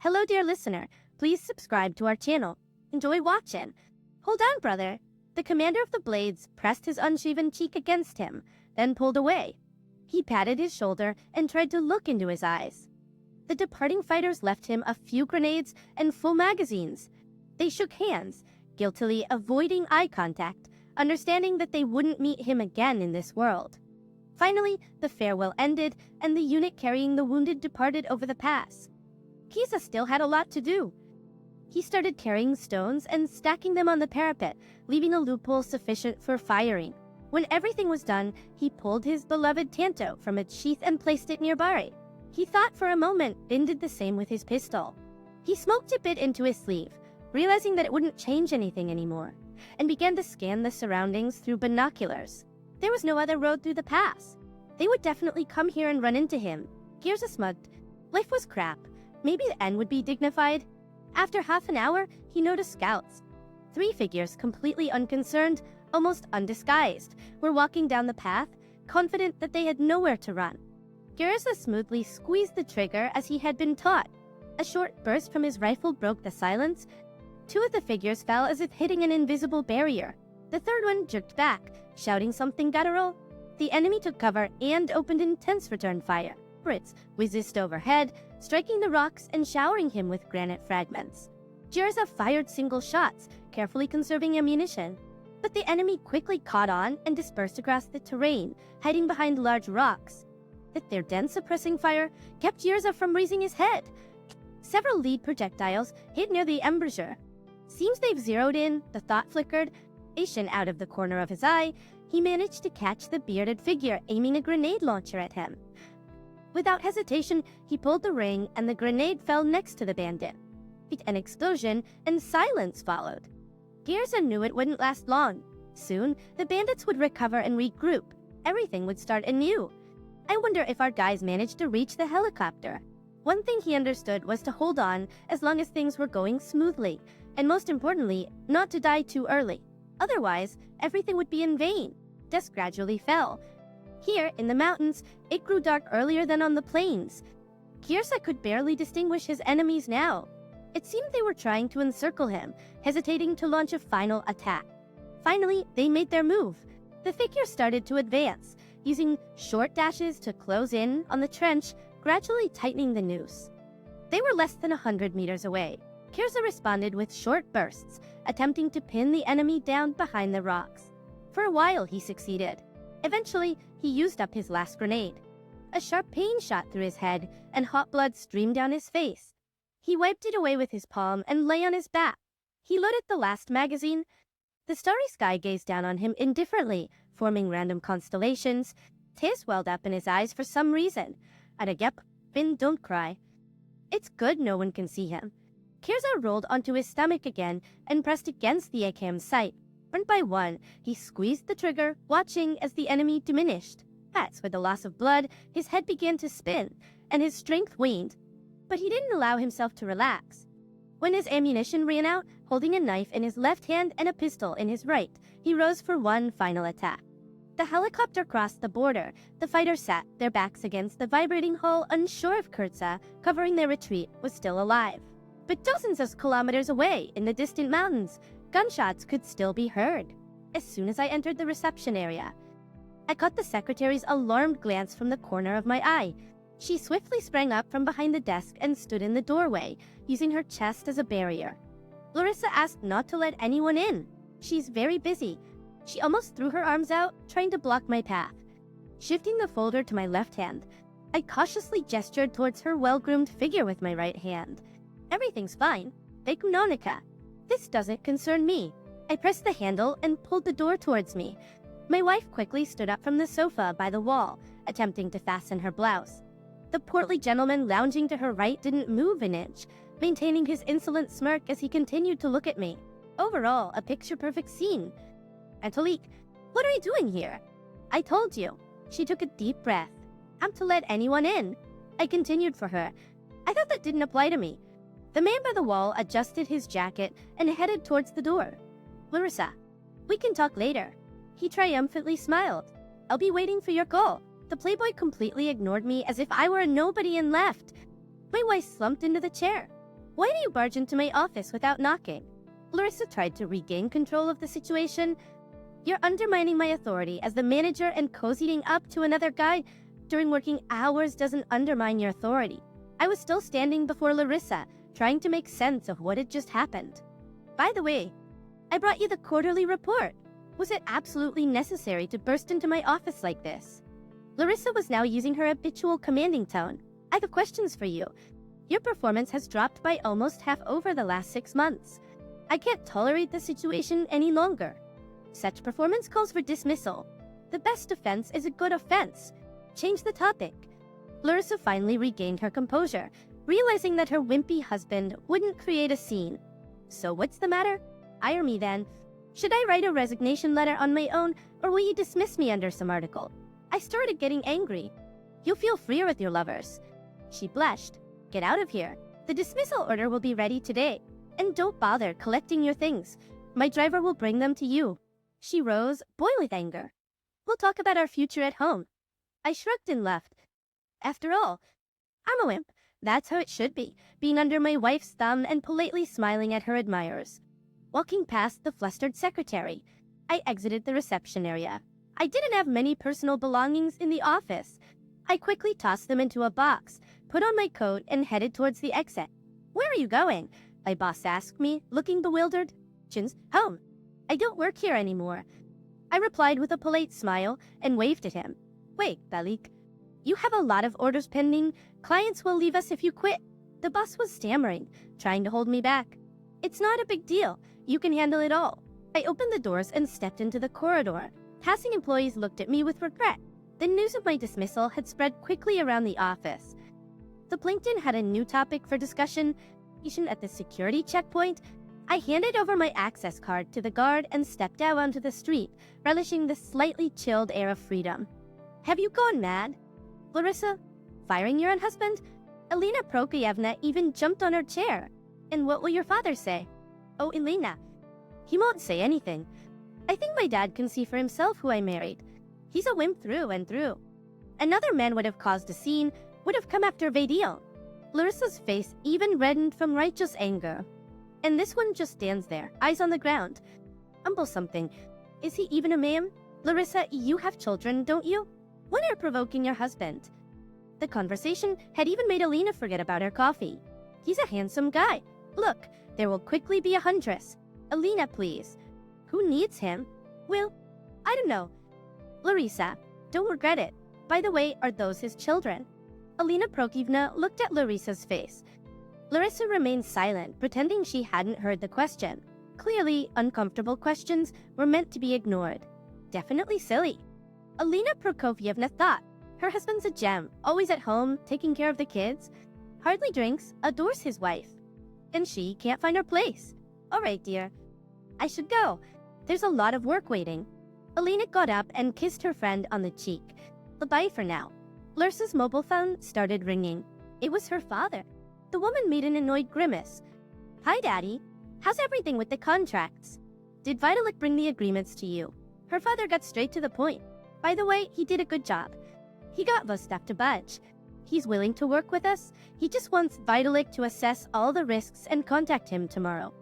Hello, dear listener. Please subscribe to our channel. Enjoy watching. Hold on, brother. The commander of the Blades pressed his unshaven cheek against him, then pulled away. He patted his shoulder and tried to look into his eyes. The departing fighters left him a few grenades and full magazines. They shook hands, guiltily avoiding eye contact, understanding that they wouldn't meet him again in this world. Finally, the farewell ended, and the unit carrying the wounded departed over the pass. Kisa still had a lot to do. He started carrying stones and stacking them on the parapet, leaving a loophole sufficient for firing. When everything was done, he pulled his beloved Tanto from its sheath and placed it nearby. He thought for a moment, then did the same with his pistol. He smoked a bit into his sleeve, realizing that it wouldn't change anything anymore, and began to scan the surroundings through binoculars. There was no other road through the pass. They would definitely come here and run into him. Here's a smudged. Life was crap. Maybe the end would be dignified. After half an hour, he noticed scouts. 3 figures, completely unconcerned, almost undisguised, were walking down the path, confident that they had nowhere to run. Garza smoothly squeezed the trigger as he had been taught. A short burst from his rifle broke the silence. 2 of the figures fell as if hitting an invisible barrier. The third one jerked back, shouting something guttural. The enemy took cover and opened intense return fire. Brits whizzed overhead, striking the rocks and showering him with granite fragments. Garza fired single shots, carefully conserving ammunition. But the enemy quickly caught on and dispersed across the terrain, hiding behind large rocks. Their dense suppressing fire kept Garza from raising his head. Several lead projectiles hit near the embouchure. Seems they've zeroed in, the thought flickered. Out of the corner of his eye, he managed to catch the bearded figure aiming a grenade launcher at him. Without hesitation, he pulled the ring and the grenade fell next to the bandit. An explosion and silence followed. Garza knew it wouldn't last long. Soon, the bandits would recover and regroup. Everything would start anew. I wonder if our guys managed to reach the helicopter. One thing he understood was to hold on as long as things were going smoothly, and most importantly, not to die too early. Otherwise, everything would be in vain. Dusk gradually fell. Here, in the mountains, it grew dark earlier than on the plains. Garza could barely distinguish his enemies now. It seemed they were trying to encircle him, hesitating to launch a final attack. Finally, they made their move. The figures started to advance, using short dashes to close in on the trench, gradually tightening the noose. They were less than 100 meters away. Garza responded with short bursts, attempting to pin the enemy down behind the rocks. For a while, he succeeded. Eventually, he used up his last grenade. A sharp pain shot through his head, and hot blood streamed down his face. He wiped it away with his palm and lay on his back. He loaded the last magazine. The starry sky gazed down on him indifferently, forming random constellations. Tears welled up in his eyes for some reason. Adagep, Finn, don't cry. It's good no one can see him. Garza rolled onto his stomach again and pressed against the AKM's sight. One by one, he squeezed the trigger, watching as the enemy diminished. As with the loss of blood, his head began to spin, and his strength waned. But he didn't allow himself to relax. When his ammunition ran out, holding a knife in his left hand and a pistol in his right, he rose for one final attack. The helicopter crossed the border. The fighters sat, their backs against the vibrating hull, unsure if Kurtza, covering their retreat, was still alive. But dozens of kilometers away, in the distant mountains, gunshots could still be heard. As soon as I entered the reception area, I caught the secretary's alarmed glance from the corner of my eye. She swiftly sprang up from behind the desk and stood in the doorway, using her chest as a barrier. Larissa asked not to let anyone in. She's very busy. She almost threw her arms out, trying to block my path. Shifting the folder to my left hand, I cautiously gestured towards her well-groomed figure with my right hand. Everything's fine. Vekunonica. This doesn't concern me. I pressed the handle and pulled the door towards me. My wife quickly stood up from the sofa by the wall, attempting to fasten her blouse. The portly gentleman lounging to her right didn't move an inch, maintaining his insolent smirk as he continued to look at me. Overall, a picture-perfect scene. Angelique, what are you doing here? I told you. She took a deep breath. I'm to let anyone in. I continued for her. I thought that didn't apply to me. The man by the wall adjusted his jacket and headed towards the door. Larissa, we can talk later. He triumphantly smiled. I'll be waiting for your call. The playboy completely ignored me as if I were a nobody and left. My wife slumped into the chair. Why do you barge into my office without knocking? Larissa tried to regain control of the situation. You're undermining my authority as the manager, and cozying up to another guy during working hours doesn't undermine your authority. I was still standing before Larissa, trying to make sense of what had just happened. By the way, I brought you the quarterly report. Was it absolutely necessary to burst into my office like this? Larissa was now using her habitual commanding tone. I have questions for you. Your performance has dropped by almost half over the last 6 months. I can't tolerate the situation any longer. Such performance calls for dismissal. The best defense is a good offense. Change the topic. Larissa finally regained her composure, realizing that her wimpy husband wouldn't create a scene. So what's the matter? Hire me then. Should I write a resignation letter on my own, or will you dismiss me under some article? I started getting angry. You'll feel freer with your lovers. She blushed. Get out of here. The dismissal order will be ready today. And don't bother collecting your things. My driver will bring them to you. She rose, boiling with anger. We'll talk about our future at home. I shrugged and left. After all, I'm a wimp. That's how it should be, being under my wife's thumb and politely smiling at her admirers. Walking past the flustered secretary, I exited the reception area. I didn't have many personal belongings in the office. I quickly tossed them into a box, put on my coat, and headed towards the exit. Where are you going? My boss asked me, looking bewildered. Home. I don't work here anymore. I replied with a polite smile and waved at him. Wait, Balik. You have a lot of orders pending. Clients will leave us if you quit. The boss was stammering, trying to hold me back. It's not a big deal. You can handle it all. I opened the doors and stepped into the corridor. Passing employees looked at me with regret. The news of my dismissal had spread quickly around the office. The Plankton had a new topic for discussion. At the security checkpoint, I handed over my access card to the guard and stepped out onto the street, relishing the slightly chilled air of freedom. Have you gone mad? Larissa, firing your own husband? Elena Prokofyevna even jumped on her chair. And what will your father say? Oh, Elena. He won't say anything. I think my dad can see for himself who I married. He's a wimp through and through. Another man would have caused a scene, would have come after Vadil. Larissa's face even reddened from righteous anger. And this one just stands there, eyes on the ground. Humble something. Is he even a man? Larissa, you have children, don't you? When are provoking your husband? The conversation had even made Alina forget about her coffee. He's a handsome guy. Look, there will quickly be a huntress. Alina, please. Who needs him? Well, I don't know. Larissa, don't regret it. By the way, are those his children? Alina Prokofyevna looked at Larissa's face. Larissa remained silent, pretending she hadn't heard the question. Clearly, uncomfortable questions were meant to be ignored. Definitely silly. Alina Prokofyevna thought. Her husband's a gem, always at home, taking care of the kids. Hardly drinks, adores his wife. And she can't find her place. All right, dear. I should go. There's a lot of work waiting. Alina got up and kissed her friend on the cheek. Bye-bye for now. Larissa's mobile phone started ringing. It was her father. The woman made an annoyed grimace. Hi, Daddy. How's everything with the contracts? Did Vitalik bring the agreements to you? Her father got straight to the point. By the way, he did a good job. He got Vostaf to budge. He's willing to work with us. He just wants Vitalik to assess all the risks and contact him tomorrow.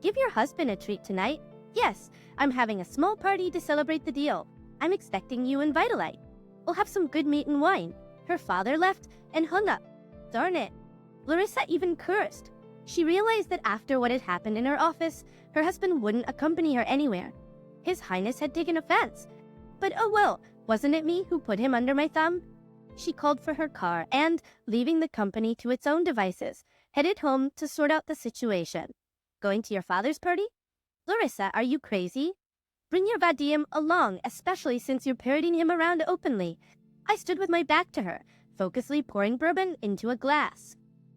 Give your husband a treat tonight. Yes, I'm having a small party to celebrate the deal. I'm expecting you and Vitalik. We'll have some good meat and wine. Her father left and hung up. Darn it. Larissa even cursed. She realized that after what had happened in her office, her husband wouldn't accompany her anywhere. His Highness had taken offense. But oh well, wasn't it me who put him under my thumb? She called for her car and, leaving the company to its own devices, headed home to sort out the situation. Going to your father's party? Larissa, are you crazy? Bring your Vadim along, especially since you're parading him around openly. I stood with my back to her, focusly pouring bourbon into a glass.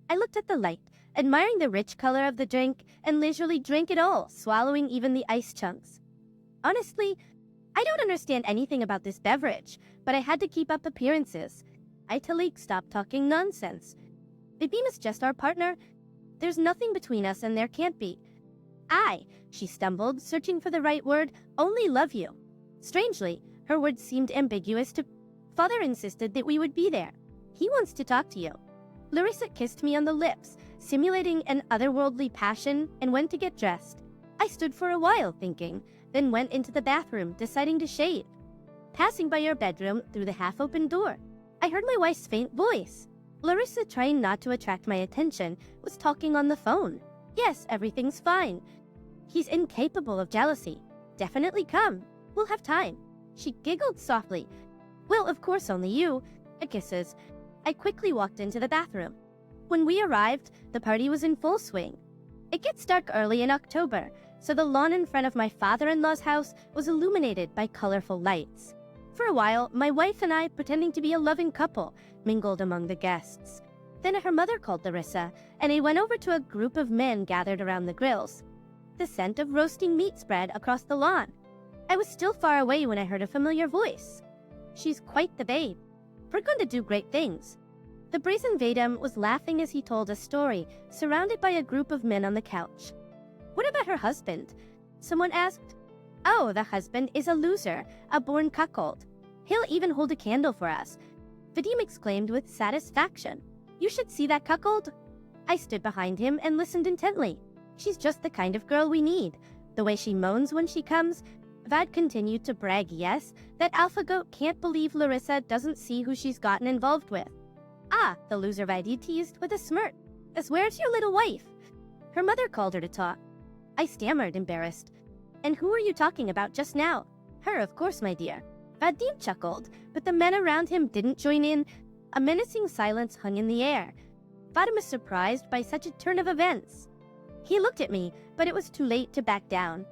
I looked at the light, admiring the rich color of the drink, and leisurely drank it all, swallowing even the ice chunks. Honestly, I don't understand anything about this beverage, but I had to keep up appearances. Italik stopped talking nonsense. Bibim is just our partner. There's nothing between us and there can't be. She stumbled, searching for the right word, only love you. Strangely, her words seemed ambiguous to... Father insisted that we would be there. He wants to talk to you. Larissa kissed me on the lips, simulating an otherworldly passion, and went to get dressed. I stood for a while thinking, then went into the bathroom, deciding to shave. Passing by your bedroom through the half-open door, I heard my wife's faint voice. Larissa, trying not to attract my attention, was talking on the phone. Yes, everything's fine. He's incapable of jealousy. Definitely come. We'll have time. She giggled softly. Well, of course, only you. Kisses. I quickly walked into the bathroom. When we arrived, the party was in full swing. It gets dark early in October, so the lawn in front of my father-in-law's house was illuminated by colorful lights. For a while, my wife and I, pretending to be a loving couple, mingled among the guests. Then her mother called Larissa, and I went over to a group of men gathered around the grills. The scent of roasting meat spread across the lawn. I was still far away when I heard a familiar voice. She's quite the babe. We're going to do great things. The brazen Vadam was laughing as he told a story, surrounded by a group of men on the couch. What about her husband? Someone asked. Oh, the husband is a loser, a born cuckold. He'll even hold a candle for us. Vadim exclaimed with satisfaction. You should see that cuckold. I stood behind him and listened intently. She's just the kind of girl we need. The way she moans when she comes. Vad continued to brag, yes, that Alpha Goat can't believe Larissa doesn't see who she's gotten involved with. Ah, the loser Vaidi teased with a smirk. Where's your little wife? Her mother called her to talk. I stammered, embarrassed. And who are you talking about just now? Her, of course, my dear. Vadim chuckled, but the men around him didn't join in. A menacing silence hung in the air. Vadim was surprised by such a turn of events. He looked at me, but it was too late to back down.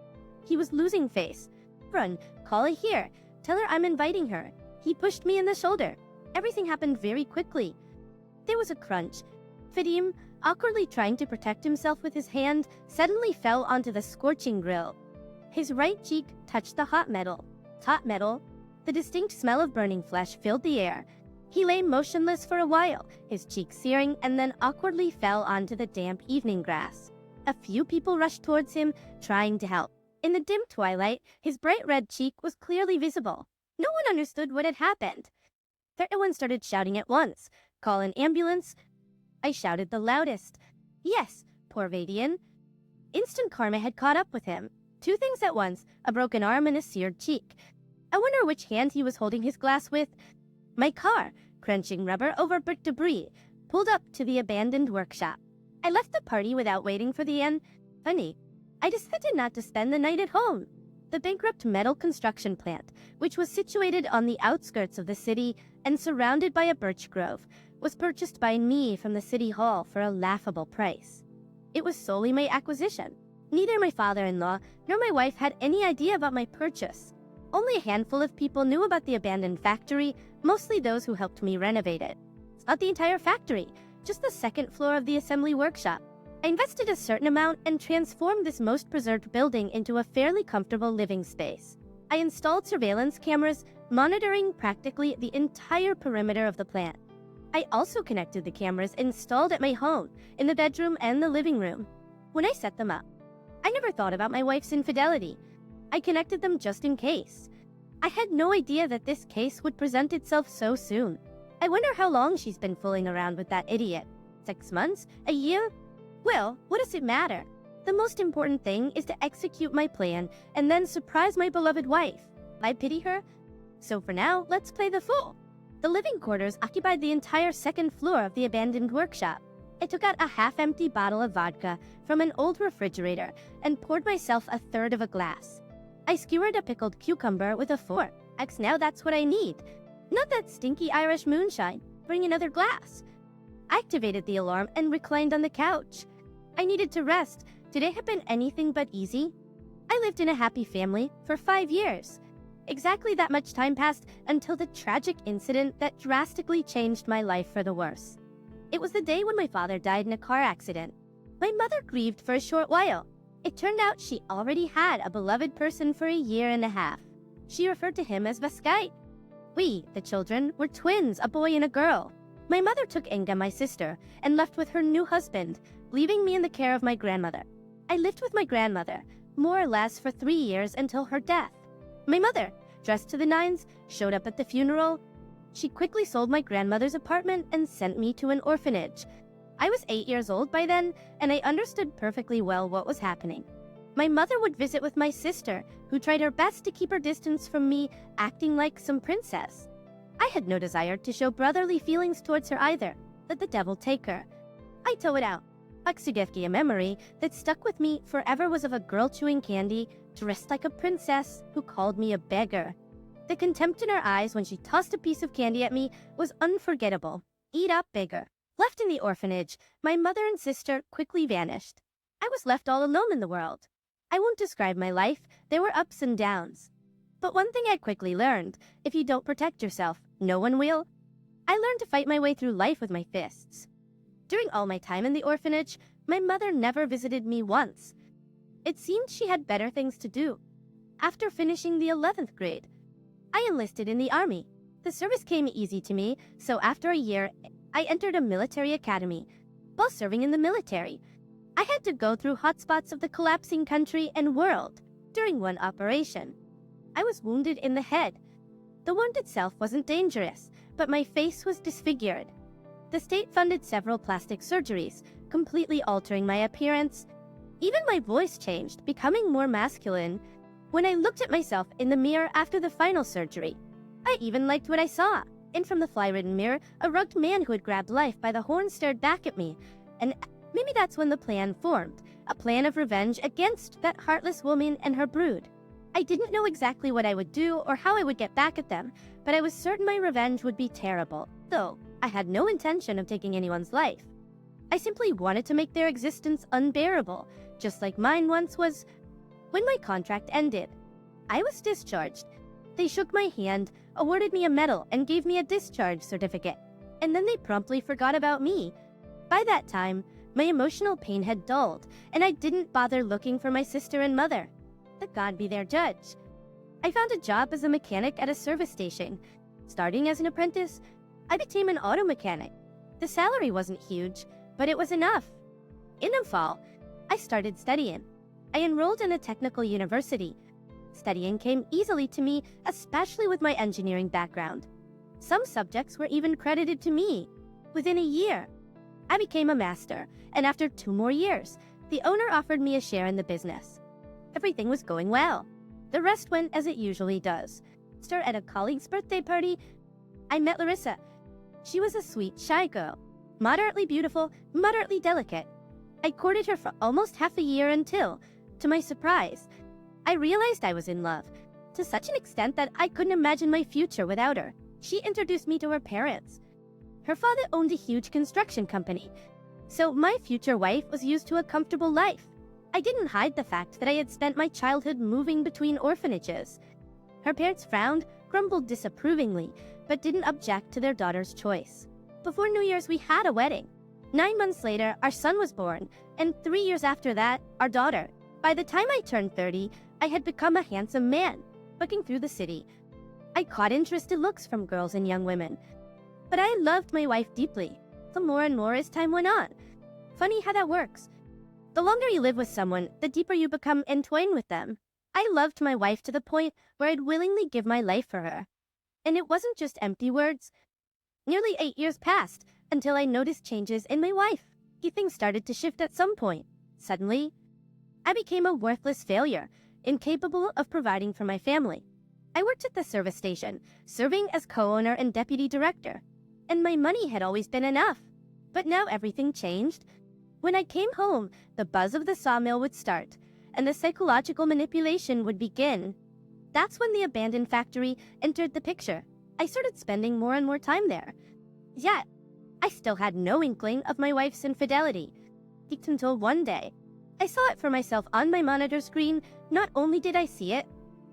He was losing face. Run, call her here. Tell her I'm inviting her. He pushed me in the shoulder. Everything happened very quickly. There was a crunch. Vadim, awkwardly trying to protect himself with his hand, suddenly fell onto the scorching grill. His right cheek touched the hot metal. Hot metal. The distinct smell of burning flesh filled the air. He lay motionless for a while, his cheek searing, and then awkwardly fell onto the damp evening grass. A few people rushed towards him, trying to help. In the dim twilight, his bright red cheek was clearly visible. No one understood what had happened. Everyone started shouting at once. Call an ambulance. I shouted the loudest. Yes, poor Vadian. Instant karma had caught up with him. Two things at once, a broken arm and a seared cheek. I wonder which hand he was holding his glass with. My car, crunching rubber over brick debris, pulled up to the abandoned workshop. I left the party without waiting for the end. Funny, I decided not to spend the night at home. The bankrupt metal construction plant, which was situated on the outskirts of the city and surrounded by a birch grove, was purchased by me from the city hall for a laughable price. It was solely my acquisition. Neither my father-in-law nor my wife had any idea about my purchase. Only a handful of people knew about the abandoned factory, mostly those who helped me renovate it. It's not the entire factory, just the second floor of the assembly workshop. I invested a certain amount and transformed this most preserved building into a fairly comfortable living space. I installed surveillance cameras, monitoring practically the entire perimeter of the plant. I also connected the cameras installed at my home, in the bedroom and the living room. When I set them up, I never thought about my wife's infidelity. I connected them just in case. I had no idea that this case would present itself so soon. I wonder how long she's been fooling around with that idiot. 6 months? A year? Well, what does it matter? The most important thing is to execute my plan and then surprise my beloved wife. I pity her? So for now, let's play the fool. The living quarters occupied the entire second floor of the abandoned workshop. I took out a half-empty bottle of vodka from an old refrigerator and poured myself a third of a glass. I skewered a pickled cucumber with a fork. Now that's what I need. Not that stinky Irish moonshine. Bring another glass. I activated the alarm and reclined on the couch. I needed to rest. Today had been anything but easy. I lived in a happy family for 5 years. Exactly that much time passed until the tragic incident that drastically changed my life for the worse. It was the day when my father died in a car accident. My mother grieved for a short while. It turned out she already had a beloved person for a year and a half. She referred to him as Vaskai. We, the children, were twins, a boy and a girl. My mother took Inga, my sister, and left with her new husband, leaving me in the care of my grandmother. I lived with my grandmother, more or less for 3 years until her death. My mother, dressed to the nines, showed up at the funeral. She quickly sold my grandmother's apartment and sent me to an orphanage. I was 8 years old by then, and I understood perfectly well what was happening. My mother would visit with my sister, who tried her best to keep her distance from me, acting like some princess. I had no desire to show brotherly feelings towards her either. Let the devil take her. I tow it out. A memory that stuck with me forever was of a girl chewing candy, dressed like a princess, who called me a beggar. The contempt in her eyes when she tossed a piece of candy at me was unforgettable. Eat up, beggar. Left in the orphanage, my mother and sister quickly vanished. I was left all alone in the world. I won't describe my life, there were ups and downs. But one thing I quickly learned, if you don't protect yourself, no one will. I learned to fight my way through life with my fists. During all my time in the orphanage, my mother never visited me once. It seemed she had better things to do. After finishing the 11th grade, I enlisted in the army. The service came easy to me, so after a year, I entered a military academy. While serving in the military, I had to go through hotspots of the collapsing country and world. During one operation, I was wounded in the head. The wound itself wasn't dangerous, but my face was disfigured. The state funded several plastic surgeries, completely altering my appearance. Even my voice changed, becoming more masculine. When I looked at myself in the mirror after the final surgery, I even liked what I saw. And from the fly-ridden mirror, a rugged man who had grabbed life by the horn stared back at me. And maybe that's when the plan formed, a plan of revenge against that heartless woman and her brood. I didn't know exactly what I would do or how I would get back at them, but I was certain my revenge would be terrible, though I had no intention of taking anyone's life. I simply wanted to make their existence unbearable, just like mine once was. When my contract ended, I was discharged. They shook my hand, awarded me a medal, and gave me a discharge certificate. And then they promptly forgot about me. By that time, my emotional pain had dulled, and I didn't bother looking for my sister and mother. Let God be their judge. I found a job as a mechanic at a service station. Starting as an apprentice, I became an auto mechanic. The salary wasn't huge, but it was enough. In the fall, I started studying. I enrolled in a technical university. Studying came easily to me, especially with my engineering background. Some subjects were even credited to me. Within a year, I became a master, and after 2 more years, the owner offered me a share in the business. Everything was going well. The rest went as it usually does. At a colleague's birthday party, I met Larissa. She was a sweet, shy girl, moderately beautiful, moderately delicate. I courted her for almost half a year until, to my surprise, I realized I was in love, to such an extent that I couldn't imagine my future without her. She introduced me to her parents. Her father owned a huge construction company, so my future wife was used to a comfortable life. I didn't hide the fact that I had spent my childhood moving between orphanages. Her parents frowned, grumbled disapprovingly, but didn't object to their daughter's choice. Before New Year's, we had a wedding. 9 months later, our son was born, and 3 years after that, our daughter. By the time I turned 30, I had become a handsome man. Looking through the city, I caught interested looks from girls and young women. But I loved my wife deeply, the more and more as time went on. Funny how that works. The longer you live with someone, the deeper you become entwined with them. I loved my wife to the point where I'd willingly give my life for her. And it wasn't just empty words. Nearly 8 years passed until I noticed changes in my wife. Things started to shift at some point. Suddenly, I became a worthless failure, incapable of providing for my family. I worked at the service station, serving as co-owner and deputy director, and my money had always been enough. But now everything changed. When I came home, the buzz of the sawmill would start, and the psychological manipulation would begin. That's when the abandoned factory entered the picture. I started spending more and more time there. Yet, I still had no inkling of my wife's infidelity. Until one day, I saw it for myself on my monitor screen. Not only did I see it,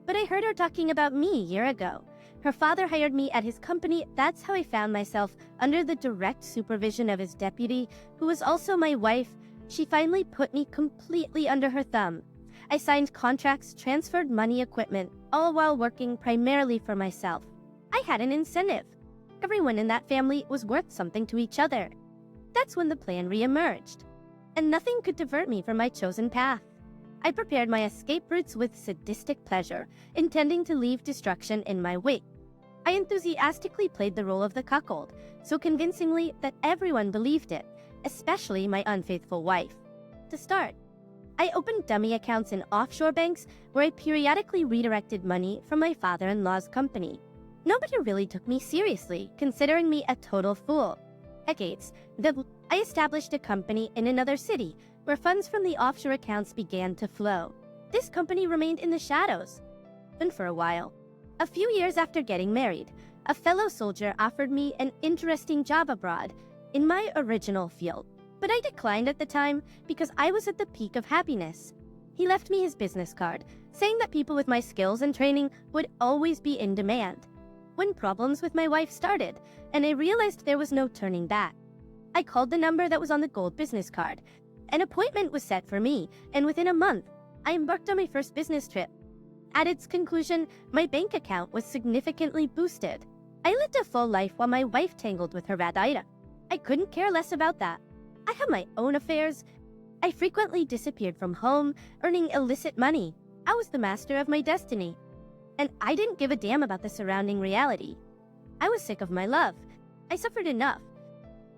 but I heard her talking about me a year ago. Her father hired me at his company. That's how I found myself under the direct supervision of his deputy, who was also my wife. She finally put me completely under her thumb. I signed contracts, transferred money, equipment, all while working primarily for myself. I had an incentive. Everyone in that family was worth something to each other. That's when the plan re-emerged, and nothing could divert me from my chosen path. I prepared my escape routes with sadistic pleasure, intending to leave destruction in my wake. I enthusiastically played the role of the cuckold, so convincingly that everyone believed it. especially my unfaithful wife. To start, I opened dummy accounts in offshore banks where I periodically redirected money from my father-in-law's company. Nobody really took me seriously, considering me a total fool. Decades, I established a company in another city where funds from the offshore accounts began to flow. This company remained in the shadows, and for a while. A few years after getting married, a fellow soldier offered me an interesting job abroad in my original field, but I declined at the time because I was at the peak of happiness. He left me his business card, saying that people with my skills and training would always be in demand. When problems with my wife started, and I realized there was no turning back, I called the number that was on the gold business card. An appointment was set for me, and within a month, I embarked on my first business trip. At its conclusion, my bank account was significantly boosted. I lived a full life while my wife tangled with her bad item. I couldn't care less about that. I had my own affairs. I frequently disappeared from home, earning illicit money. I was the master of my destiny. And I didn't give a damn about the surrounding reality. I was sick of my love. I suffered enough.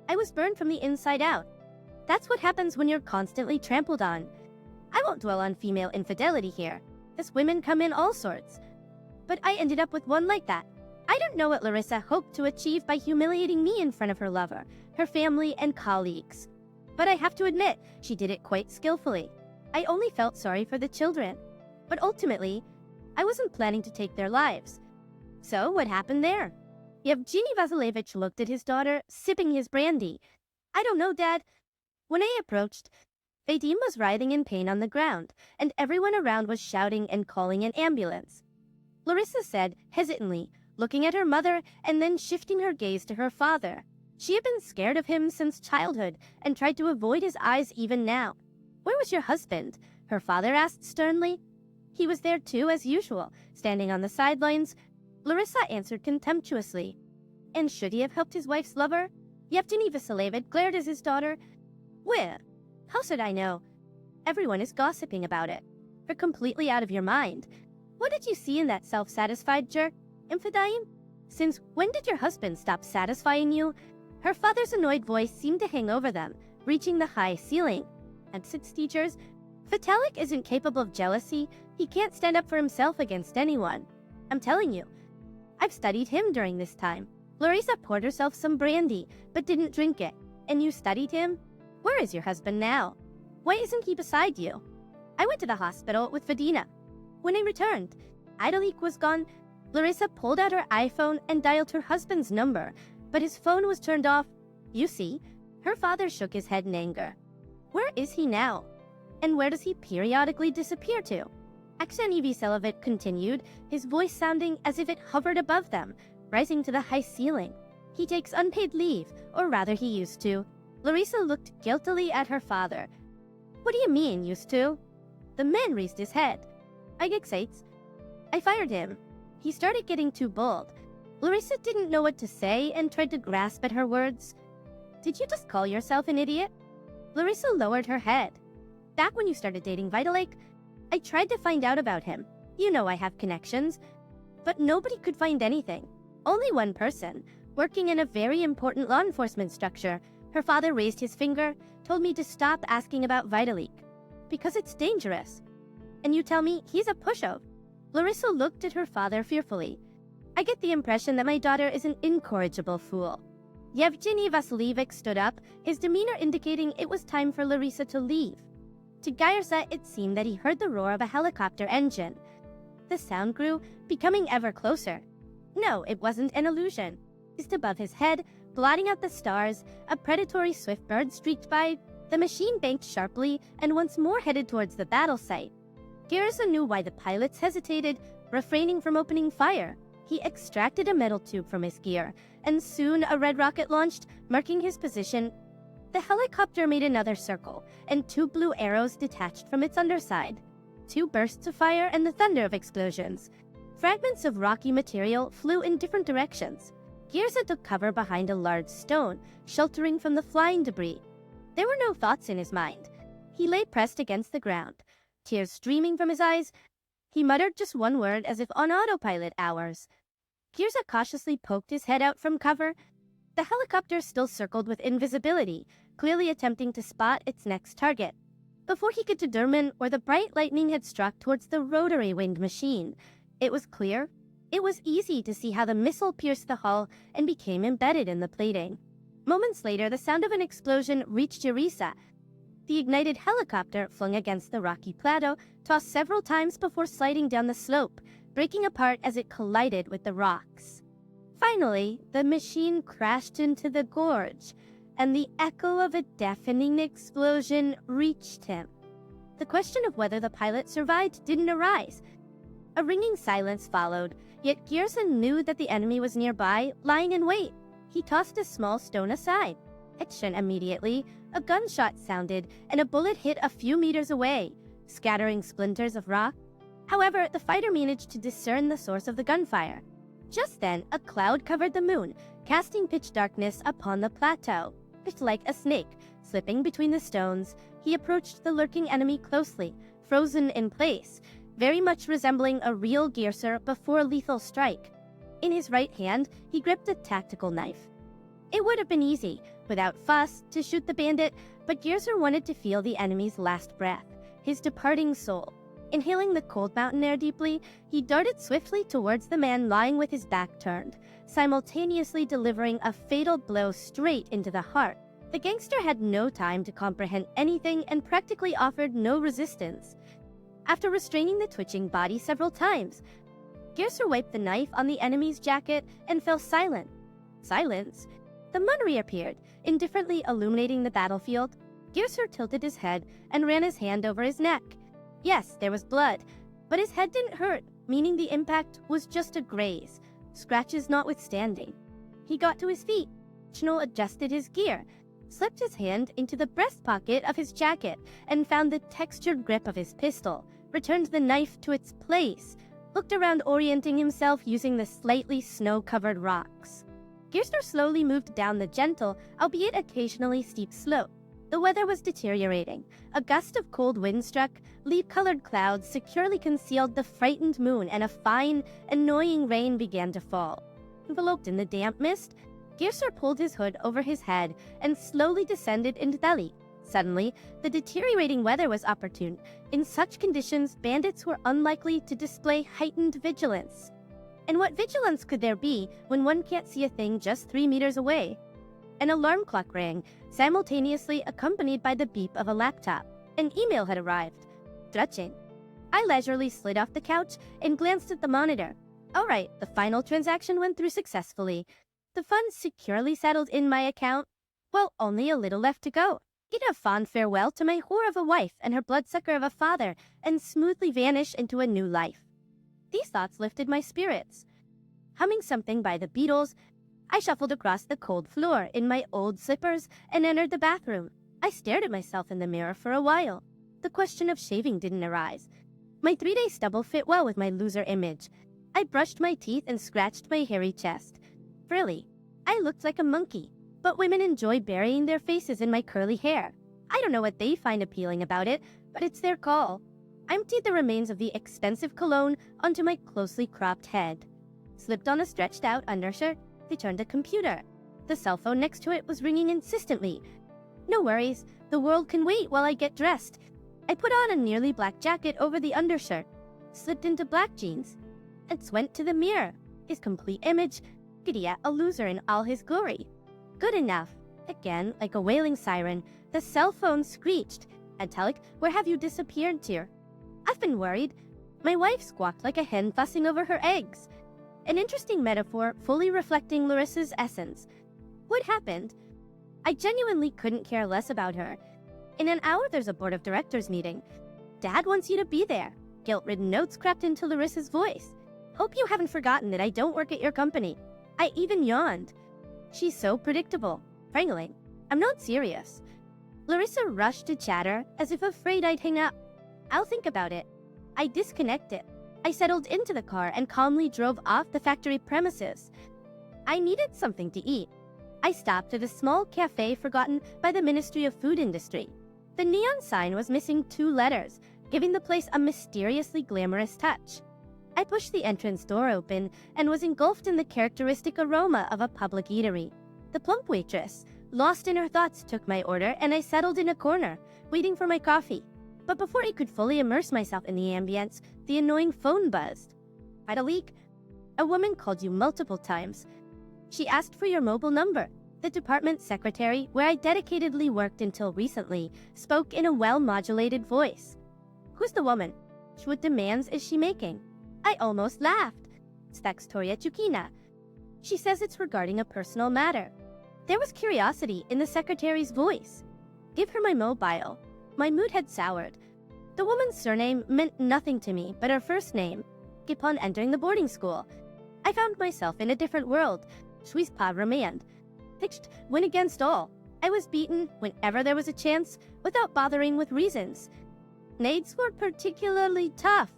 I was burned from the inside out. That's what happens when you're constantly trampled on. I won't dwell on female infidelity here, as women come in all sorts. But I ended up with one like that. I don't know what Larissa hoped to achieve by humiliating me in front of her lover, her family, and colleagues. But I have to admit, she did it quite skillfully. I only felt sorry for the children. But ultimately, I wasn't planning to take their lives. So what happened there? Yevgeny Vasilevich looked at his daughter, sipping his brandy. I don't know, Dad. When I approached, Vadim was writhing in pain on the ground, and everyone around was shouting and calling an ambulance. Larissa said, hesitantly, looking at her mother and then shifting her gaze to her father. She had been scared of him since childhood and tried to avoid his eyes even now. Where was your husband? Her father asked sternly. He was there too, as usual, standing on the sidelines. Larissa answered contemptuously. And should he have helped his wife's lover? Yevgeny Vasilevich glared at his daughter. Where? How should I know? Everyone is gossiping about it. You're completely out of your mind. What did you see in that self-satisfied jerk, Inflicting? Since when did your husband stop satisfying you? Her father's annoyed voice seemed to hang over them, reaching the high ceiling. And since teachers, Vitalik isn't capable of jealousy. He can't stand up for himself against anyone. I'm telling you, I've studied him during this time. Larissa poured herself some brandy, but didn't drink it. And you studied him? Where is your husband now? Why isn't he beside you? I went to the hospital with Vadina. When I returned, Idalik was gone. Larissa pulled out her iPhone and dialed her husband's number, but his phone was turned off. You see, her father shook his head in anger. Where is he now? And where does he periodically disappear to? Akseny Vasilevich continued, his voice sounding as if it hovered above them, rising to the high ceiling. He takes unpaid leave, or rather he used to. Larissa looked guiltily at her father. What do you mean, used to? The man raised his head. I get excited. I fired him. He started getting too bold. Larissa didn't know what to say and tried to grasp at her words. Did you just call yourself an idiot? Larissa lowered her head. Back when you started dating Vitalik, I tried to find out about him. You know I have connections. But nobody could find anything. Only one person, working in a very important law enforcement structure. Her father raised his finger, told me to stop asking about Vitalik. Because it's dangerous. And you tell me he's a pushover. Larissa looked at her father fearfully. I get the impression that my daughter is an incorrigible fool. Yevgeny Vasilevich stood up, his demeanor indicating it was time for Larissa to leave. To Gyurza, it seemed that he heard the roar of a helicopter engine. The sound grew, becoming ever closer. No, it wasn't an illusion. Just above his head, blotting out the stars, a predatory swift bird streaked by. The machine banked sharply and once more headed towards the battle site. Gyurza knew why the pilots hesitated, refraining from opening fire. He extracted a metal tube from his gear, and soon a red rocket launched, marking his position. The helicopter made another circle, and 2 blue arrows detached from its underside. 2 bursts of fire and the thunder of explosions. Fragments of rocky material flew in different directions. Gyurza took cover behind a large stone, sheltering from the flying debris. There were no thoughts in his mind. He lay pressed against the ground, tears streaming from his eyes. He muttered just one word as if on autopilot hours. Gyurza cautiously poked his head out from cover. The helicopter still circled with invisibility, clearly attempting to spot its next target. Before he could determine where the bright lightning had struck towards the rotary-winged machine, it was clear. It was easy to see how the missile pierced the hull and became embedded in the plating. Moments later, the sound of an explosion reached Eureka. The ignited helicopter, flung against the rocky plateau, tossed several times before sliding down the slope, breaking apart as it collided with the rocks. Finally, the machine crashed into the gorge, and the echo of a deafening explosion reached him. The question of whether the pilot survived didn't arise. A ringing silence followed, yet Gearson knew that the enemy was nearby, lying in wait. He tossed a small stone aside. Action immediately, a gunshot sounded, and a bullet hit a few meters away, scattering splinters of rock. However, the fighter managed to discern the source of the gunfire. Just then, a cloud covered the moon, casting pitch darkness upon the plateau. Like a snake, slipping between the stones, he approached the lurking enemy closely, frozen in place, very much resembling a real Gearser before a lethal strike. In his right hand, he gripped a tactical knife. It would have been easy, without fuss, to shoot the bandit, but Gearser wanted to feel the enemy's last breath, his departing soul. Inhaling the cold mountain air deeply, he darted swiftly towards the man lying with his back turned, simultaneously delivering a fatal blow straight into the heart. The gangster had no time to comprehend anything and practically offered no resistance. After restraining the twitching body several times, Gearser wiped the knife on the enemy's jacket and fell silent. Silence? The moon reappeared, indifferently illuminating the battlefield. Gearser tilted his head and ran his hand over his neck. Yes, there was blood, but his head didn't hurt, meaning the impact was just a graze, scratches notwithstanding. He got to his feet. Schnell adjusted his gear, slipped his hand into the breast pocket of his jacket, and found the textured grip of his pistol, returned the knife to its place, looked around orienting himself using the slightly snow-covered rocks. Gearser slowly moved down the gentle, albeit occasionally steep slope. The weather was deteriorating. A gust of cold wind struck, leaf-colored clouds securely concealed the frightened moon, and a fine, annoying rain began to fall. Enveloped in the damp mist, Gearser pulled his hood over his head and slowly descended into the valley. Suddenly, the deteriorating weather was opportune. In such conditions, bandits were unlikely to display heightened vigilance. And what vigilance could there be when one can't see a thing just 3 meters away? An alarm clock rang, simultaneously accompanied by the beep of a laptop. An email had arrived. Stretching. I leisurely slid off the couch and glanced at the monitor. All right, the final transaction went through successfully. The funds securely settled in my account. Well, only a little left to go. Bid a fond farewell to my whore of a wife and her bloodsucker of a father, and smoothly vanish into a new life. These thoughts lifted my spirits. Humming something by the Beatles, I shuffled across the cold floor in my old slippers and entered the bathroom. I stared at myself in the mirror for a while. The question of shaving didn't arise. My 3-day stubble fit well with my loser image. I brushed my teeth and scratched my hairy chest. Frilly. I looked like a monkey, but women enjoy burying their faces in my curly hair. I don't know what they find appealing about it, but it's their call. I emptied the remains of the expensive cologne onto my closely cropped head. Slipped on a stretched-out undershirt, returned a computer. The cell phone next to it was ringing insistently. No worries, the world can wait while I get dressed. I put on a nearly black jacket over the undershirt, slipped into black jeans, and went to the mirror. His complete image, Gideon, a loser in all his glory. Good enough. Again, like a wailing siren, the cell phone screeched. Angelic, where have you disappeared to? I've been worried. My wife squawked like a hen fussing over her eggs. An interesting metaphor fully reflecting Larissa's essence. What happened? I genuinely couldn't care less about her. In an hour, there's a board of directors meeting. Dad wants you to be there. Guilt-ridden notes crept into Larissa's voice. Hope you haven't forgotten that I don't work at your company. I even yawned. She's so predictable. Frankly, I'm not serious. Larissa rushed to chatter as if afraid I'd hang up. I'll think about it. I disconnected. I settled into the car and calmly drove off the factory premises. I needed something to eat. I stopped at a small cafe forgotten by the Ministry of Food Industry. The neon sign was missing 2 letters, giving the place a mysteriously glamorous touch. I pushed the entrance door open and was engulfed in the characteristic aroma of a public eatery. The plump waitress, lost in her thoughts, took my order, and I settled in a corner, waiting for my coffee. But before I could fully immerse myself in the ambience, the annoying phone buzzed. Had a leak? A woman called you multiple times. She asked for your mobile number. The department secretary, where I dedicatedly worked until recently, spoke in a well-modulated voice. Who's the woman? What demands is she making? I almost laughed. Victoria Chukina. She says it's regarding a personal matter. There was curiosity in the secretary's voice. Give her my mobile. My mood had soured. The woman's surname meant nothing to me but her first name. Upon entering the boarding school, I found myself in a different world. Suis pas remand. Fixed, win against all. I was beaten whenever there was a chance, without bothering with reasons. Nades were particularly tough.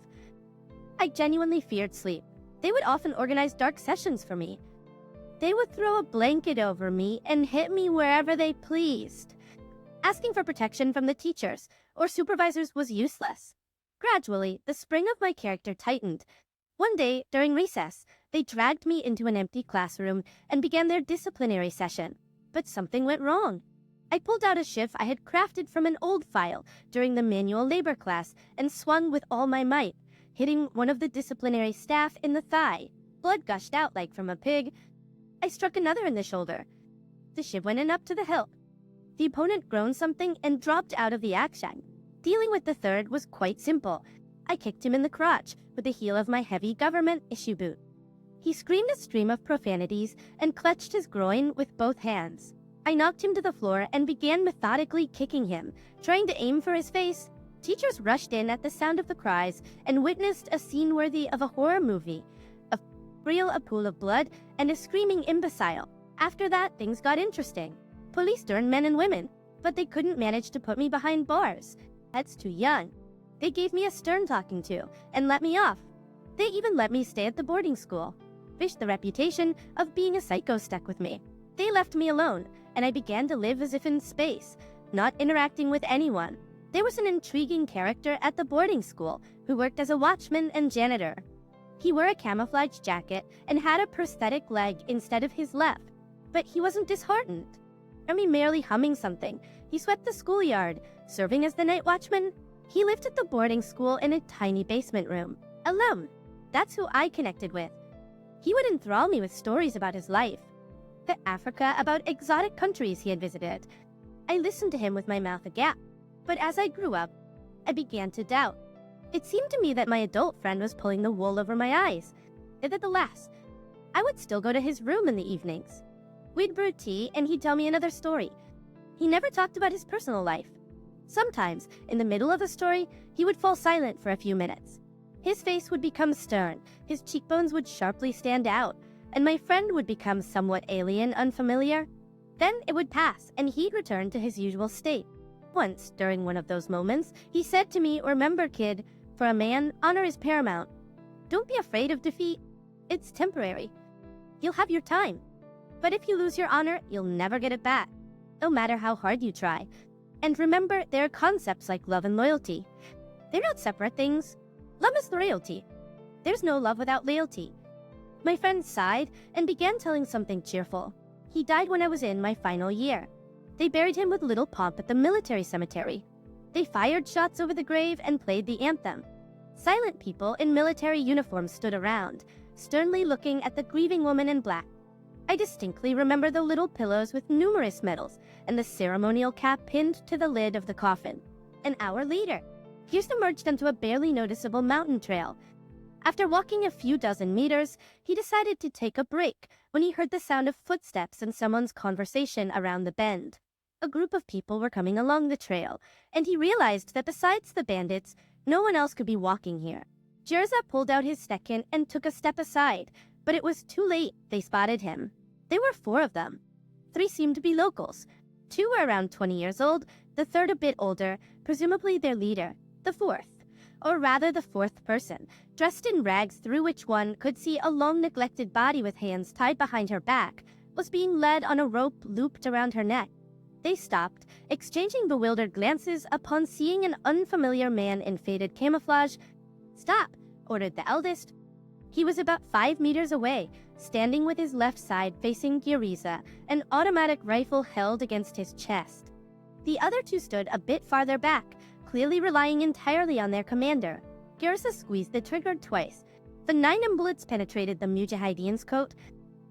I genuinely feared sleep. They would often organize dark sessions for me. They would throw a blanket over me and hit me wherever they pleased. Asking for protection from the teachers or supervisors was useless. Gradually, the spring of my character tightened. One day, during recess, they dragged me into an empty classroom and began their disciplinary session. But something went wrong. I pulled out a shiv I had crafted from an old file during the manual labor class and swung with all my might, hitting one of the disciplinary staff in the thigh. Blood gushed out like from a pig. I struck another in the shoulder. The shiv went in up to the hilt. The opponent groaned something and dropped out of the action. Dealing with the third was quite simple. I kicked him in the crotch with the heel of my heavy government issue boot. He screamed a stream of profanities and clutched his groin with both hands. I knocked him to the floor and began methodically kicking him, trying to aim for his face. Teachers rushed in at the sound of the cries and witnessed a scene worthy of a horror movie. A pool of blood and a screaming imbecile. After that, things got interesting. Police turned men and women, but they couldn't manage to put me behind bars. That's too young. They gave me a stern talking to and let me off. They even let me stay at the boarding school. Fish the reputation of being a psycho stuck with me. They left me alone, and I began to live as if in space, not interacting with anyone. There was an intriguing character at the boarding school who worked as a watchman and janitor. He wore a camouflage jacket and had a prosthetic leg instead of his left, but he wasn't disheartened. Merely humming something, he swept the schoolyard, serving as the night watchman. He lived at the boarding school in a tiny basement room. Alone. That's who I connected with. He would enthrall me with stories about his life. To Africa, about exotic countries he had visited. I listened to him with my mouth agape, but as I grew up, I began to doubt. It seemed to me that my adult friend was pulling the wool over my eyes. Nevertheless, I would still go to his room in the evenings. We'd brew tea and he'd tell me another story. He never talked about his personal life. Sometimes, in the middle of a story, he would fall silent for a few minutes. His face would become stern, his cheekbones would sharply stand out, and my friend would become somewhat alien, unfamiliar. Then it would pass, and he'd return to his usual state. Once, during one of those moments, he said to me, "Remember, kid, for a man, honor is paramount. Don't be afraid of defeat. It's temporary. You'll have your time. But if you lose your honor, you'll never get it back, no matter how hard you try. And remember, there are concepts like love and loyalty. They're not separate things. Love is loyalty. There's no love without loyalty." My friend sighed and began telling something cheerful. He died when I was in my final year. They buried him with little pomp at the military cemetery. They fired shots over the grave and played the anthem. Silent people in military uniforms stood around, sternly looking at the grieving woman in black. I distinctly remember the little pillows with numerous medals and the ceremonial cap pinned to the lid of the coffin. An hour later, Hughes emerged onto a barely noticeable mountain trail. After walking a few dozen meters, he decided to take a break when he heard the sound of footsteps and someone's conversation around the bend. A group of people were coming along the trail, and he realized that besides the bandits, no one else could be walking here. Jerza pulled out his stekin and took a step aside, but it was too late. They spotted him. There were 4 of them. 3 seemed to be locals. 2 were around 20 years old, the third a bit older, presumably their leader. The fourth person, dressed in rags through which one could see a long neglected body with hands tied behind her back, was being led on a rope looped around her neck. They stopped, exchanging bewildered glances upon seeing an unfamiliar man in faded camouflage. "Stop," ordered the eldest. He was about 5 meters away, standing with his left side facing Giriza, an automatic rifle held against his chest. The other two stood a bit farther back, clearly relying entirely on their commander. Giriza squeezed the trigger twice. The 9mm bullets penetrated the Mujahideen's coat.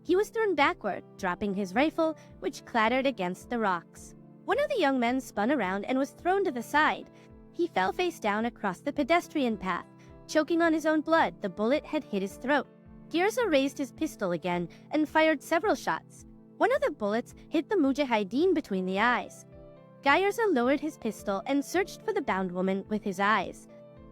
He was thrown backward, dropping his rifle, which clattered against the rocks. One of the young men spun around and was thrown to the side. He fell face down across the pedestrian path. Choking on his own blood, the bullet had hit his throat. Giriza raised his pistol again and fired several shots. One of the bullets hit the Mujahideen between the eyes. Giriza lowered his pistol and searched for the bound woman with his eyes.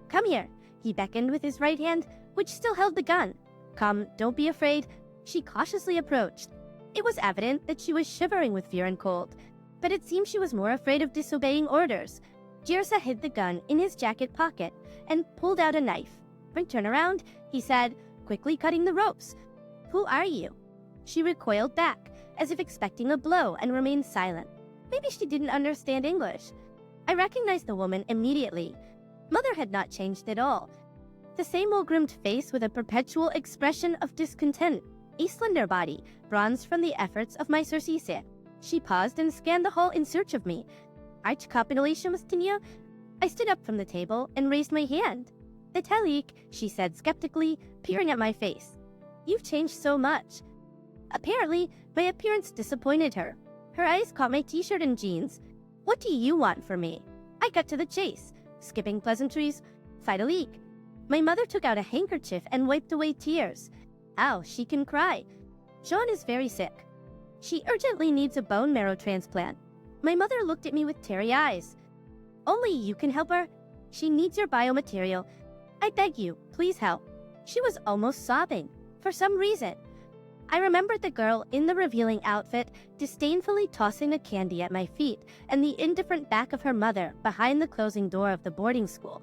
"Come here," he beckoned with his right hand, which still held the gun. "Come, don't be afraid." She cautiously approached. It was evident that she was shivering with fear and cold, but it seemed she was more afraid of disobeying orders. Giriza hid the gun in his jacket pocket and pulled out a knife. "Turn around," he said, quickly cutting the ropes. "Who are you?" She recoiled back, as if expecting a blow, and remained silent. Maybe she didn't understand English. I recognized the woman immediately. Mother had not changed at all. The same old grimmed face with a perpetual expression of discontent. A slender body, bronzed from the efforts of my Circe. She paused and scanned the hall in search of me. "Arch Kapinalishamastanya?" I stood up from the table and raised my hand. "The Talik," she said skeptically, peering at my face. "You've changed so much." Apparently, my appearance disappointed her. Her eyes caught my t-shirt and jeans. "What do you want from me?" I cut to the chase, skipping pleasantries. "Fidalik." My mother took out a handkerchief and wiped away tears. "Ow, she can cry. Jean is very sick. She urgently needs a bone marrow transplant." My mother looked at me with teary eyes. "Only you can help her. She needs your biomaterial. I beg you, please help." She was almost sobbing, for some reason. I remembered the girl in the revealing outfit disdainfully tossing a candy at my feet and the indifferent back of her mother behind the closing door of the boarding school.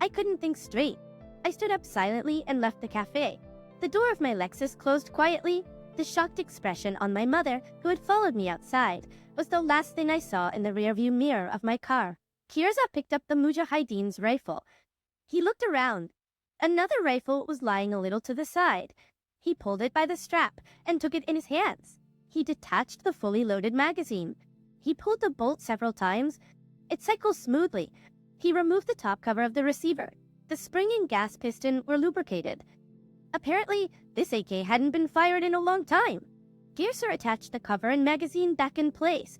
I couldn't think straight. I stood up silently and left the cafe. The door of my Lexus closed quietly. The shocked expression on my mother, who had followed me outside, was the last thing I saw in the rearview mirror of my car. Giriza picked up the Mujahideen's rifle. He looked around. Another rifle was lying a little to the side. He pulled it by the strap and took it in his hands. He detached the fully loaded magazine. He pulled the bolt several times. It cycled smoothly. He removed the top cover of the receiver. The spring and gas piston were lubricated. Apparently, this AK hadn't been fired in a long time. Giriza attached the cover and magazine back in place.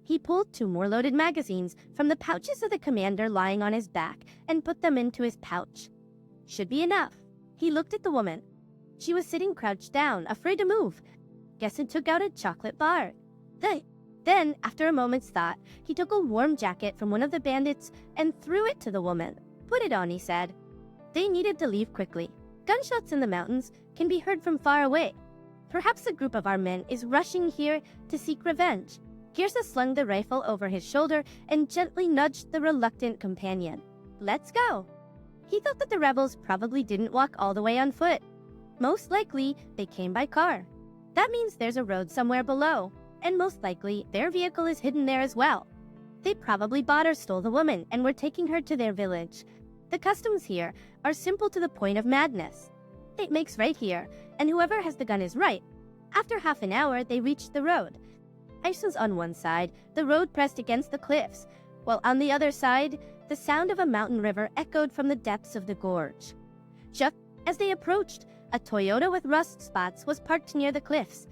He pulled 2 more loaded magazines from the pouches of the commander lying on his back and put them into his pouch. "Should be enough." He looked at the woman. She was sitting crouched down, afraid to move. Gesson took out a chocolate bar. Then, after a moment's thought, he took a warm jacket from one of the bandits and threw it to the woman. "Put it on," he said. They needed to leave quickly. Gunshots in the mountains can be heard from far away. Perhaps a group of our men is rushing here to seek revenge. Giriza slung the rifle over his shoulder and gently nudged the reluctant companion. "Let's go." He thought that the rebels probably didn't walk all the way on foot. Most likely, they came by car. That means there's a road somewhere below, and most likely, their vehicle is hidden there as well. They probably bought or stole the woman and were taking her to their village. The customs here are simple to the point of madness. It makes right here, and whoever has the gun is right. After half an hour, they reached the road. Ice was on one side, the road pressed against the cliffs, while on the other side, the sound of a mountain river echoed from the depths of the gorge. Just as they approached, a Toyota with rust spots was parked near the cliffs.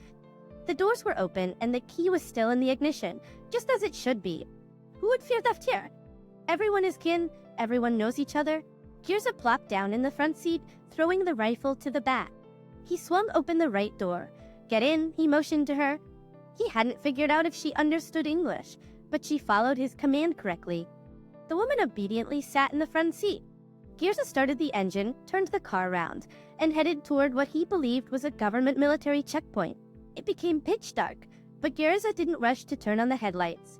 The doors were open and the key was still in the ignition, just as it should be. Who would fear theft here? Everyone is kin, everyone knows each other. Giriza plopped down in the front seat, throwing the rifle to the back. He swung open the right door. "Get in," he motioned to her. He hadn't figured out if she understood English, but she followed his command correctly. The woman obediently sat in the front seat. Giriza started the engine, turned the car around, and headed toward what he believed was a government military checkpoint. It became pitch dark, but Giriza didn't rush to turn on the headlights.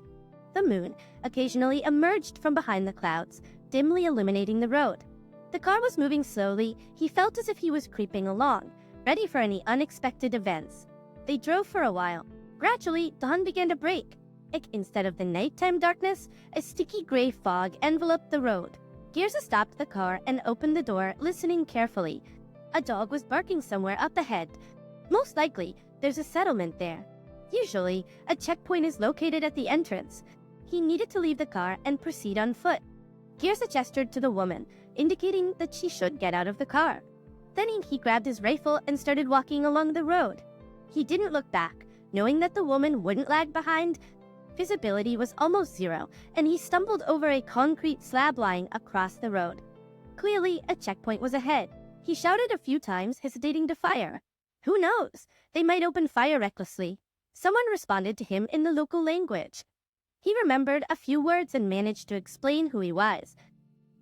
The moon occasionally emerged from behind the clouds, dimly illuminating the road. The car was moving slowly. He felt as if he was creeping along, ready for any unexpected events. They drove for a while. Gradually, dawn began to break. Instead of the nighttime darkness, a sticky gray fog enveloped the road. Giriza stopped the car and opened the door, listening carefully. A dog was barking somewhere up ahead. Most likely, there's a settlement there. Usually, a checkpoint is located at the entrance. He needed to leave the car and proceed on foot. Girza gestured to the woman, indicating that she should get out of the car. Then he grabbed his rifle and started walking along the road. He didn't look back, knowing that the woman wouldn't lag behind. Visibility was almost zero, and he stumbled over a concrete slab lying across the road. Clearly, a checkpoint was ahead. He shouted a few times, hesitating to fire. Who knows? They might open fire recklessly. Someone responded to him in the local language. He remembered a few words and managed to explain who he was.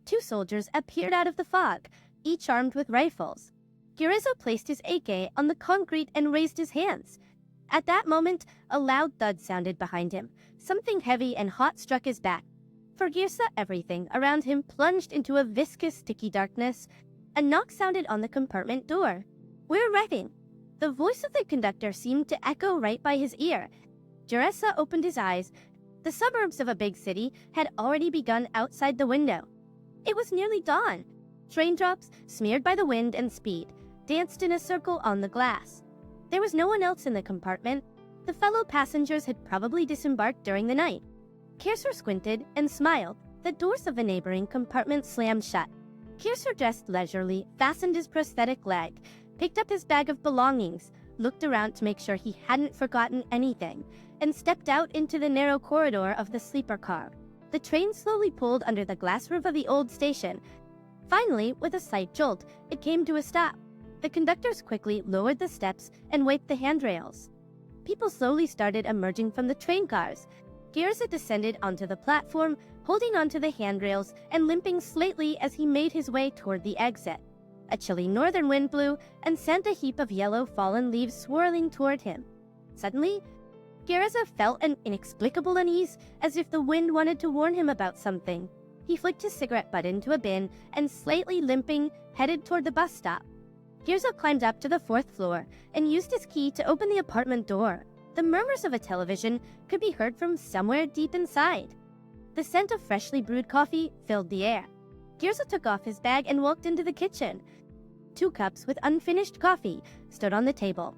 Two soldiers appeared out of the fog, each armed with rifles. Girza placed his AK on the concrete and raised his hands. At that moment, a loud thud sounded behind him. Something heavy and hot struck his back. For Girza, everything around him plunged into a viscous, sticky darkness. A knock sounded on the compartment door. "We're arriving." The voice of the conductor seemed to echo right by his ear. Girza opened his eyes. The suburbs of a big city had already begun outside the window. It was nearly dawn. Raindrops, smeared by the wind and speed, danced in a circle on the glass. There was no one else in the compartment. The fellow passengers had probably disembarked during the night. Girza squinted and smiled. The doors of the neighboring compartment slammed shut. Girza dressed leisurely, fastened his prosthetic leg, picked up his bag of belongings, looked around to make sure he hadn't forgotten anything, and stepped out into the narrow corridor of the sleeper car. The train slowly pulled under the glass roof of the old station. Finally, with a slight jolt, it came to a stop. The conductors quickly lowered the steps and wiped the handrails. People slowly started emerging from the train cars. Girza descended onto the platform, holding onto the handrails and limping slightly as he made his way toward the exit. A chilly northern wind blew and sent a heap of yellow fallen leaves swirling toward him. Suddenly, Girza felt an inexplicable unease, as if the wind wanted to warn him about something. He flicked his cigarette butt into a bin and, slightly limping, headed toward the bus stop. Girza climbed up to the 4th floor and used his key to open the apartment door. The murmurs of a television could be heard from somewhere deep inside. The scent of freshly brewed coffee filled the air. Girza took off his bag and walked into the kitchen. 2 cups with unfinished coffee stood on the table.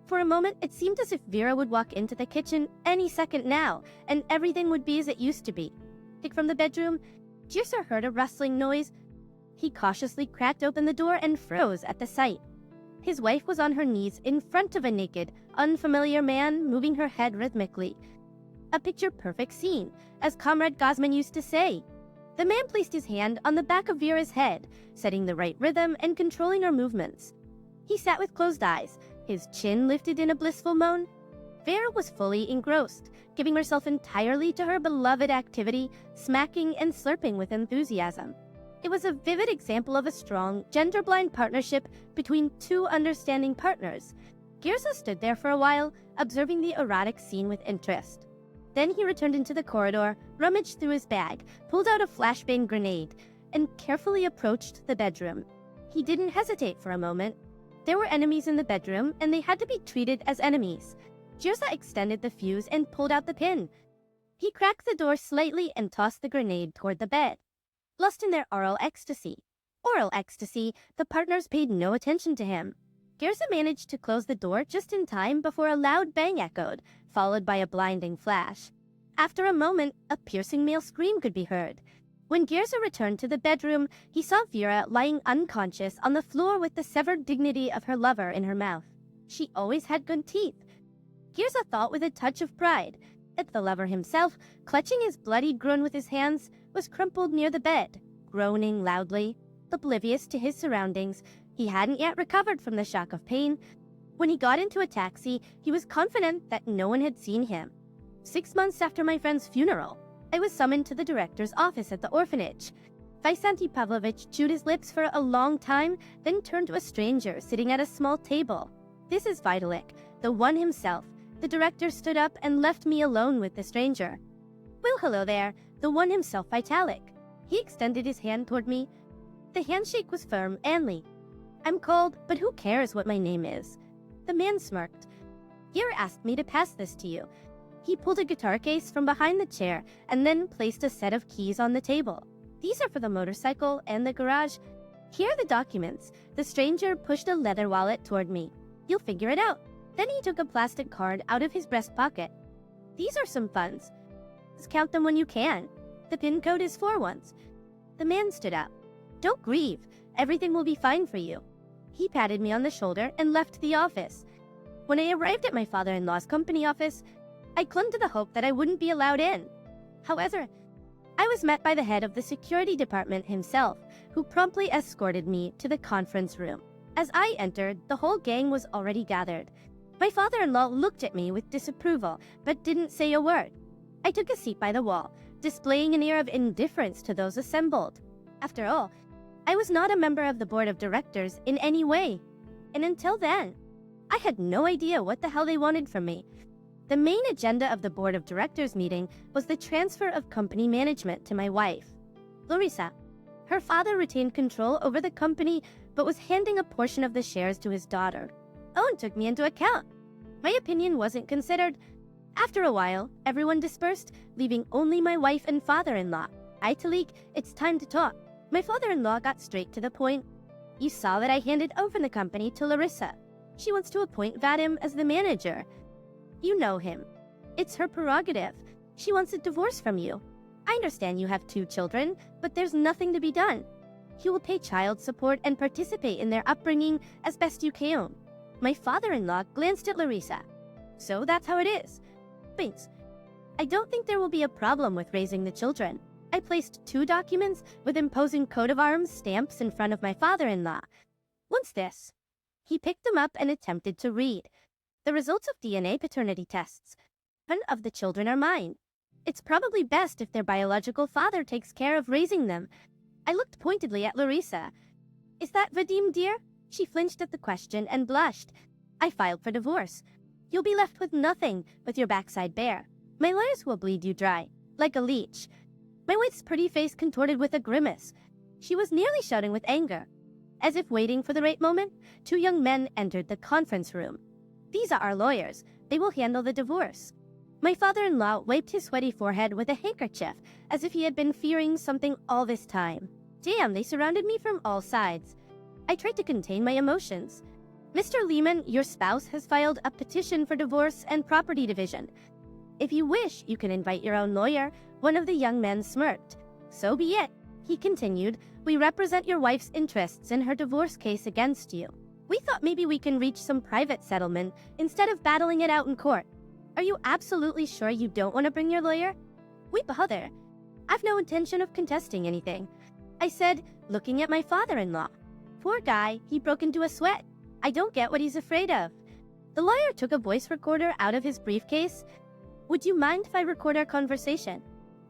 For a moment, it seemed as if Vera would walk into the kitchen any second now, and everything would be as it used to be. From the bedroom, Girza heard a rustling noise. He cautiously cracked open the door and froze at the sight. His wife was on her knees in front of a naked, unfamiliar man, moving her head rhythmically. A picture-perfect scene, as Comrade Gosman used to say. The man placed his hand on the back of Vera's head, setting the right rhythm and controlling her movements. He sat with closed eyes, his chin lifted in a blissful moan. Vera was fully engrossed, giving herself entirely to her beloved activity, smacking and slurping with enthusiasm. It was a vivid example of a strong, gender-blind partnership between 2 understanding partners. Girza stood there for a while, observing the erotic scene with interest. Then he returned into the corridor, rummaged through his bag, pulled out a flashbang grenade, and carefully approached the bedroom. He didn't hesitate for a moment. There were enemies in the bedroom, and they had to be treated as enemies. Girza extended the fuse and pulled out the pin. He cracked the door slightly and tossed the grenade toward the bed. Lost in their oral ecstasy, the partners paid no attention to him. Girza managed to close the door just in time before a loud bang echoed, followed by a blinding flash. After a moment, a piercing male scream could be heard. When Girza returned to the bedroom, he saw Vera lying unconscious on the floor with the severed dignity of her lover in her mouth. She always had good teeth. Girza thought with a touch of pride. The lover himself, clutching his bloodied groin with his hands, was crumpled near the bed, groaning loudly. Oblivious to his surroundings, he hadn't yet recovered from the shock of pain. When he got into a taxi, he was confident that no one had seen him. 6 months after my friend's funeral, I was summoned to the director's office at the orphanage. Vysanti Pavlovich chewed his lips for a long time, then turned to a stranger sitting at a small table. "This is Vitalik, the one himself." The director stood up and left me alone with the stranger. "Well, hello there, the one himself, Vitalik." He extended his hand toward me. The handshake was firm and light. "I'm called, but who cares what my name is?" The man smirked. "Here asked me to pass this to you." He pulled a guitar case from behind the chair and then placed a set of keys on the table. "These are for the motorcycle and the garage. Here are the documents." The stranger pushed a leather wallet toward me. You'll figure it out. Then he took a plastic card out of his breast pocket. These are some funds. Just count them when you can. The PIN code is 4 ones. The man stood up. Don't grieve. Everything will be fine for you. He patted me on the shoulder and left the office. When I arrived at my father-in-law's company office, I clung to the hope that I wouldn't be allowed in. However, I was met by the head of the security department himself, who promptly escorted me to the conference room. As I entered, the whole gang was already gathered. My father-in-law looked at me with disapproval, but didn't say a word. I took a seat by the wall, displaying an air of indifference to those assembled. After all, I was not a member of the board of directors in any way, and until then, I had no idea what the hell they wanted from me. The main agenda of the board of directors meeting was the transfer of company management to my wife, Larissa. Her father retained control over the company, but was handing a portion of the shares to his daughter. Owen took me into account. My opinion wasn't considered. After a while, everyone dispersed, leaving only my wife and father-in-law. Talik, it's time to talk. My father-in-law got straight to the point. You saw that I handed over the company to Larissa. She wants to appoint Vadim as the manager. You know him. It's her prerogative. She wants a divorce from you. I understand you have 2 children, but there's nothing to be done. You will pay child support and participate in their upbringing as best you can. My father-in-law glanced at Larissa. So that's how it is. Thanks. I don't think there will be a problem with raising the children. I placed 2 documents with imposing coat of arms stamps in front of my father-in-law. What's this? He picked them up and attempted to read. The results of DNA paternity tests. None of the children are mine. It's probably best if their biological father takes care of raising them. I looked pointedly at Larissa. Is that Vadim, dear? She flinched at the question and blushed. I filed for divorce. You'll be left with nothing, with your backside bare. My lawyers will bleed you dry, like a leech. My wife's pretty face contorted with a grimace. She was nearly shouting with anger. As if waiting for the right moment, 2 young men entered the conference room. These are our lawyers. They will handle the divorce. My father-in-law wiped his sweaty forehead with a handkerchief, as if he had been fearing something all this time. Damn, they surrounded me from all sides. I tried to contain my emotions. Mr. Lehman, your spouse has filed a petition for divorce and property division. If you wish, you can invite your own lawyer. One of the young men smirked. So be it. He continued, we represent your wife's interests in her divorce case against you. We thought maybe we can reach some private settlement instead of battling it out in court. Are you absolutely sure you don't want to bring your lawyer? We bother. I've no intention of contesting anything, I said, looking at my father-in-law. Poor guy, he broke into a sweat. I don't get what he's afraid of. The lawyer took a voice recorder out of his briefcase. Would you mind if I record our conversation?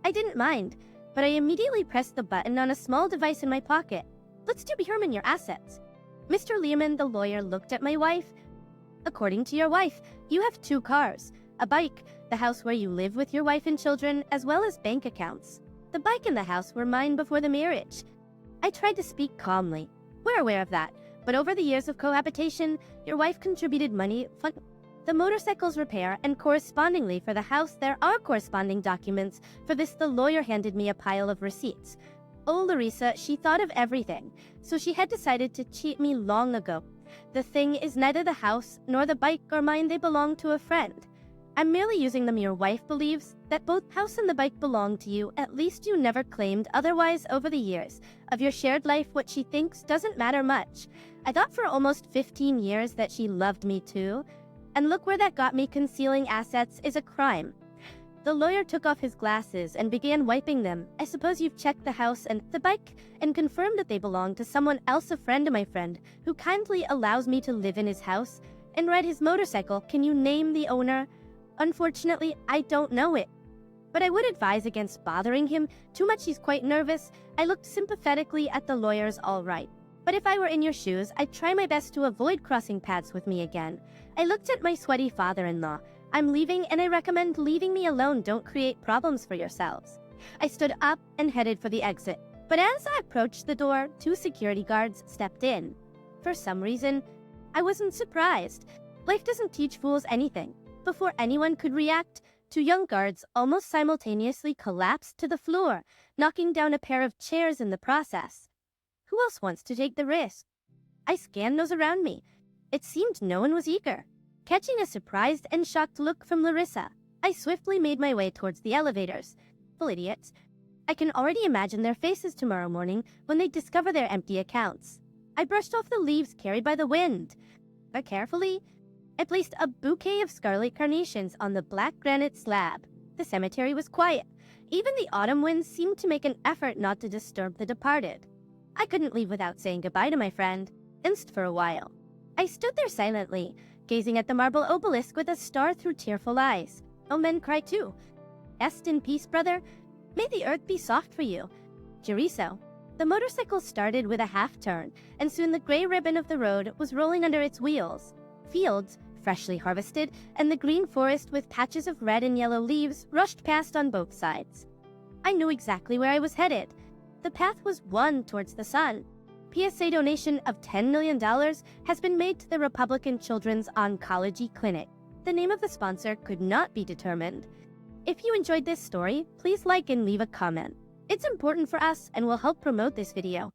I didn't mind, but I immediately pressed the button on a small device in my pocket. Let's determine your assets. Mr. Lehman, the lawyer, looked at my wife. According to your wife, you have 2 cars, a bike, the house where you live with your wife and children, as well as bank accounts. The bike and the house were mine before the marriage. I tried to speak calmly. We're aware of that, but over the years of cohabitation, your wife contributed money for the motorcycle's repair, and correspondingly for the house there are corresponding documents. For this, the lawyer handed me a pile of receipts. Oh, Larissa, she thought of everything, so she had decided to cheat me long ago. The thing is, neither the house nor the bike are mine, they belong to a friend. I'm merely using them. Your wife believes that both house and the bike belong to you. At least you never claimed otherwise over the years of your shared life. What she thinks doesn't matter much. I thought for almost 15 years that she loved me too. And look where that got me. Concealing assets is a crime. The lawyer took off his glasses and began wiping them. I suppose you've checked the house and the bike and confirmed that they belong to someone else, a friend of my friend, who kindly allows me to live in his house and ride his motorcycle. Can you name the owner? Unfortunately, I don't know it. But I would advise against bothering him too much. He's quite nervous. I looked sympathetically at the lawyers. All right. But if I were in your shoes, I'd try my best to avoid crossing paths with me again. I looked at my sweaty father-in-law. I'm leaving, and I recommend leaving me alone. Don't create problems for yourselves. I stood up and headed for the exit. But as I approached the door, 2 security guards stepped in. For some reason, I wasn't surprised. Life doesn't teach fools anything. Before anyone could react, 2 young guards almost simultaneously collapsed to the floor, knocking down a pair of chairs in the process. Who else wants to take the risk? I scanned those around me. It seemed no one was eager. Catching a surprised and shocked look from Larissa, I swiftly made my way towards the elevators. Full idiots. I can already imagine their faces tomorrow morning when they discover their empty accounts. I brushed off the leaves carried by the wind. But carefully, I placed a bouquet of scarlet carnations on the black granite slab. The cemetery was quiet. Even the autumn winds seemed to make an effort not to disturb the departed. I couldn't leave without saying goodbye to my friend, for a while. I stood there silently, gazing at the marble obelisk with a star through tearful eyes. Oh, men cry too. Rest in peace, brother. May the earth be soft for you. Chorizo. The motorcycle started with a half-turn, and soon the gray ribbon of the road was rolling under its wheels. Fields, freshly harvested, and the green forest with patches of red and yellow leaves rushed past on both sides. I knew exactly where I was headed. The path was one towards the sun. PSA donation of $10 million has been made to the Republican Children's Oncology Clinic. The name of the sponsor could not be determined. If you enjoyed this story, please like and leave a comment. It's important for us and will help promote this video.